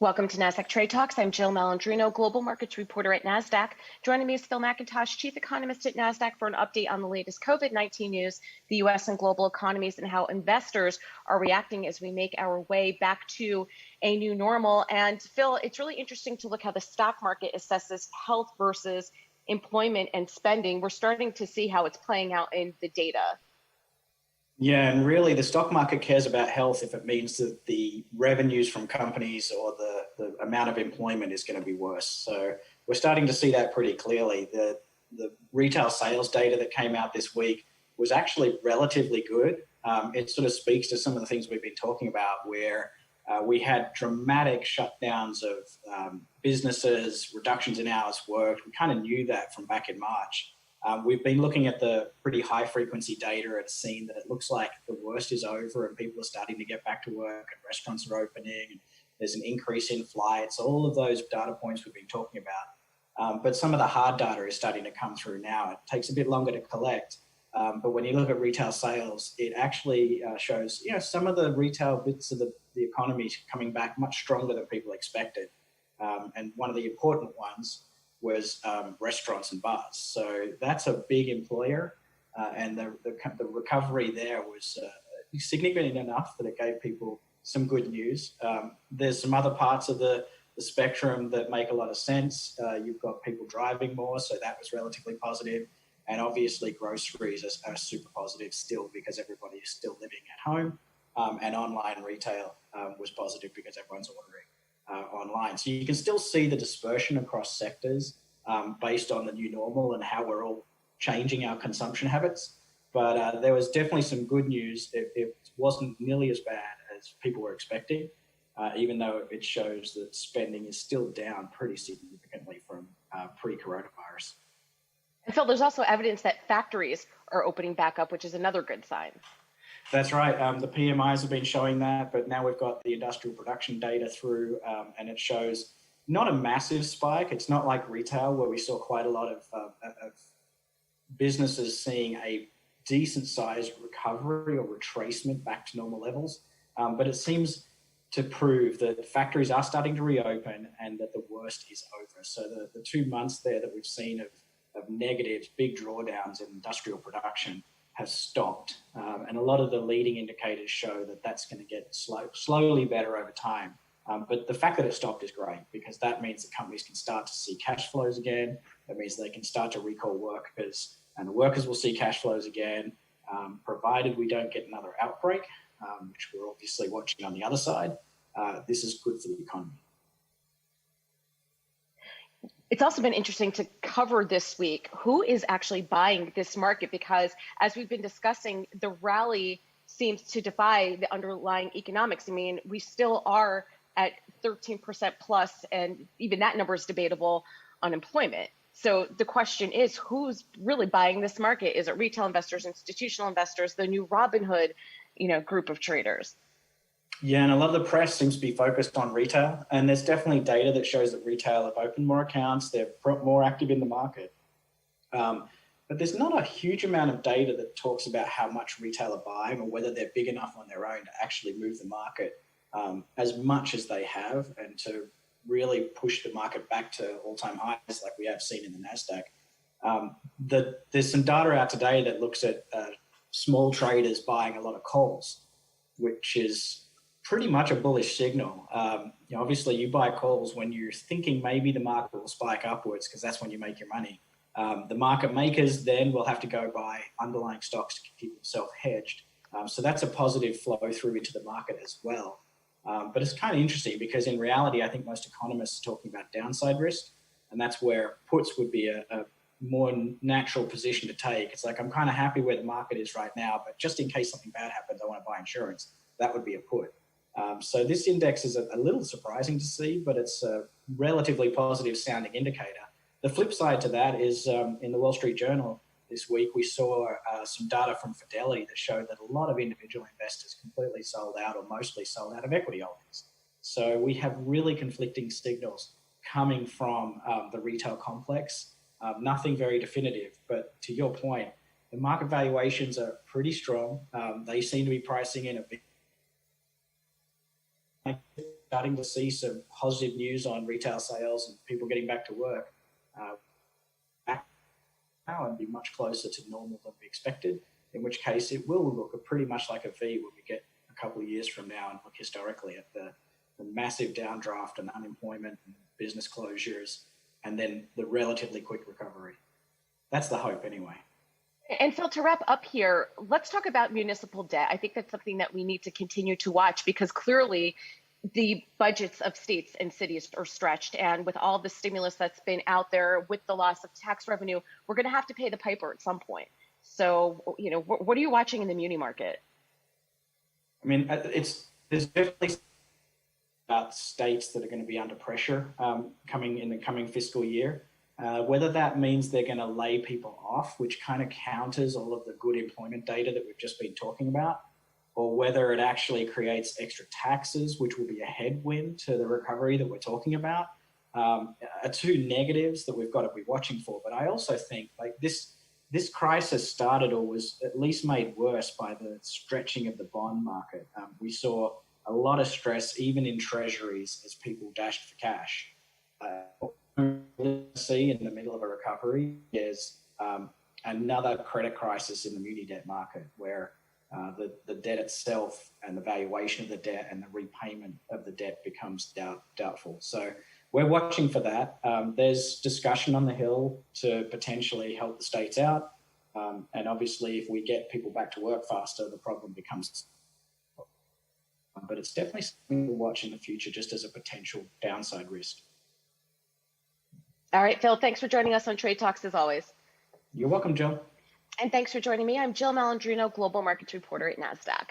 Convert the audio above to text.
Welcome to Nasdaq Trade Talks. I'm Jill Malandrino, global markets reporter at Nasdaq. Joining me is Phil Mackintosh, chief economist at Nasdaq, for an update on the latest COVID-19 news, the U.S. and global economies, and how investors are reacting as we make our way back to a new normal. And Phil, it's really interesting to look how the stock market assesses health versus employment and spending. We're starting to see how it's playing out in the data. Yeah, and really the stock market cares about health if it means that the revenues from companies or the amount of employment is going to be worse. So we're starting to see that pretty clearly. The retail sales data that came out this week was actually relatively good. It sort of speaks to some of the things we've been talking about, where we had dramatic shutdowns of businesses, reductions in hours worked. We kind of knew that from back in March. We've been looking at the pretty high frequency data and seen that it looks like the worst is over and people are starting to get back to work and restaurants are opening and there's an increase in flights, all of those data points we've been talking about. But some of the hard data is starting to come through now. It takes a bit longer to collect. But when you look at retail sales, it actually shows, some of the retail bits of the economy coming back much stronger than people expected. And one of the important ones was restaurants and bars. So that's a big employer, and the recovery there was significant enough that it gave people some good news. There's some other parts of the spectrum that make a lot of sense. You've got people driving more, so that was relatively positive. And obviously groceries are super positive still because everybody is still living at home. And online retail was positive because everyone's ordering online. So you can still see the dispersion across sectors based on the new normal and how we're all changing our consumption habits. But there was definitely some good news. It wasn't nearly as bad as people were expecting, even though it shows that spending is still down pretty significantly from pre-coronavirus. And Phil, there's also evidence that factories are opening back up, which is another good sign. That's right. The PMIs have been showing that, but now we've got the industrial production data through, and it shows not a massive spike. It's not like retail where we saw quite a lot of businesses seeing a decent sized recovery or retracement back to normal levels. But it seems to prove that factories are starting to reopen and that the worst is over. So the 2 months there that we've seen of negatives, big drawdowns in industrial production has stopped. And a lot of the leading indicators show that that's going to get slowly better over time. But the fact that it stopped is great because that means that companies can start to see cash flows again. That means they can start to recall workers and the workers will see cash flows again, provided we don't get another outbreak, which we're obviously watching on the other side. This is good for the economy. It's also been interesting to cover this week who is actually buying this market, because as we've been discussing, the rally seems to defy the underlying economics. I mean, we still are at 13% plus, and even that number is debatable, unemployment. So the question is, who's really buying this market? Is it retail investors, institutional investors, the new Robinhood, group of traders? Yeah, and a lot of the press seems to be focused on retail, and there's definitely data that shows that retail have opened more accounts, they're more active in the market. But there's not a huge amount of data that talks about how much retail are buying or whether they're big enough on their own to actually move the market as much as they have and to really push the market back to all-time highs like we have seen in the Nasdaq. There's some data out today that looks at small traders buying a lot of calls, which is pretty much a bullish signal. Obviously, you buy calls when you're thinking maybe the market will spike upwards because that's when you make your money. The market makers then will have to go buy underlying stocks to keep themselves hedged. So that's a positive flow through into the market as well. But it's kind of interesting because in reality, I think most economists are talking about downside risk, and that's where puts would be a more natural position to take. It's like, I'm kind of happy where the market is right now, but just in case something bad happens, I want to buy insurance. That would be a put. So this index is a little surprising to see, but it's a relatively positive sounding indicator. The flip side to that is in the Wall Street Journal this week, we saw some data from Fidelity that showed that a lot of individual investors completely sold out or mostly sold out of equity holdings. So we have really conflicting signals coming from the retail complex. Nothing very definitive, but to your point, the market valuations are pretty strong. They seem to be pricing in a big starting to see some positive news on retail sales and people getting back to work back now and be much closer to normal than we expected, in which case it will look pretty much like a V when we get a couple of years from now and look historically at the massive downdraft and unemployment and business closures, and then the relatively quick recovery. That's the hope anyway. And Phil, to wrap up here, let's talk about municipal debt. I think that's something that we need to continue to watch because clearly the budgets of states and cities are stretched. And with all the stimulus that's been out there, with the loss of tax revenue, we're going to have to pay the piper at some point. So, you know, what are you watching in the muni market? I mean, there's definitely about states that are going to be under pressure coming in the coming fiscal year. Whether that means they're going to lay people off, which kind of counters all of the good employment data that we've just been talking about, or whether it actually creates extra taxes, which will be a headwind to the recovery that we're talking about, are two negatives that we've got to be watching for. But I also think like this crisis started or was at least made worse by the stretching of the bond market. We saw a lot of stress even in treasuries as people dashed for cash. See in the middle of a recovery is another credit crisis in the muni debt market where the debt itself and the valuation of the debt and the repayment of the debt becomes doubtful. So we're watching for that. There's discussion on the Hill to potentially help the states out. And obviously, if we get people back to work faster, the problem becomes. But it's definitely something to watch in the future just as a potential downside risk. All right, Phil, thanks for joining us on Trade Talks as always. You're welcome, Jill. And thanks for joining me. I'm Jill Malandrino, Global Markets Reporter at Nasdaq.